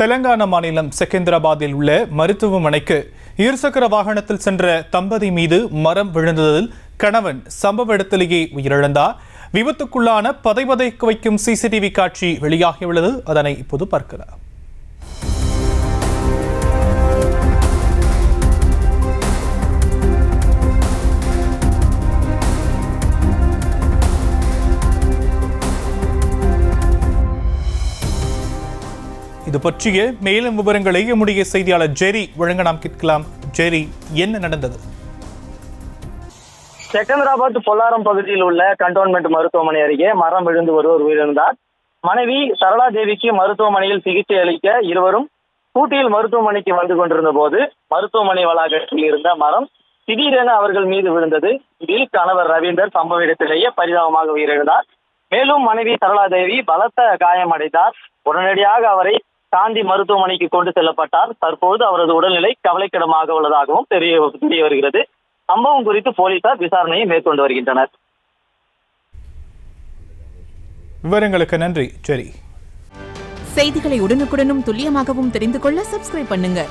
தெலங்கானா மாநிலம் செகந்திராபாத்தில் உள்ள மருத்துவமனைக்கு இருசக்கர வாகனத்தில் சென்ற தம்பதி மீது மரம் விழுந்ததில் கணவன் சம்பவ இடத்திலேயே உயிரிழந்தார். விபத்துக்குள்ளான பதைபதைக்க வைக்கும் சிசிடிவி காட்சி வெளியாகியுள்ளது. அதனை இப்போது பார்க்கலாம். இது பற்றிய மேலும் விவரங்களை நம்முடைய செய்தியாளர் ஜெரி வழங்க நாம் கேட்கலாம். ஜெரி, என்ன நடந்தது? செகந்திராபாத் பொல்லாரம் பகுதியில் உள்ள கண்டோன்மெண்ட் மருத்துவமனை அருகே மரம் விழுந்து ஒருவர் உயிரிழந்தார். மனைவி சரளா தேவிக்கு மருத்துவமனையில் சிகிச்சை அளிக்க இருவரும் கூட்டியில் மருத்துவமனைக்கு வந்து கொண்டிருந்த போது மருத்துவமனை வளாகத்தில் இருந்த மரம் திடீரென அவர்கள் மீது விழுந்தது. இதில் கணவர் ரவீந்தர் சம்பவ இடத்திலேயே பரிதாபமாக உயிரிழந்தார். மேலும் மனைவி சரளா தேவி பலத்த காயமடைந்தார். உடனடியாக அவரை காந்தி மருத்துவமனைக்கு கொண்டு செல்லப்பட்டார். தற்போது அவரது உடல்நிலை கவலைக்கிடமாக உள்ளதாகவும் தெரிய வருகிறது. சம்பவம் குறித்து போலீசார் விசாரணையை மேற்கொண்டு வருகின்றனர். விவரங்களுக்கு நன்றி ஜெரி. செய்திகளை உடனுக்குடனும் துல்லியமாகவும் தெரிந்து கொள்ள சப்ஸ்கிரைப் பண்ணுங்க.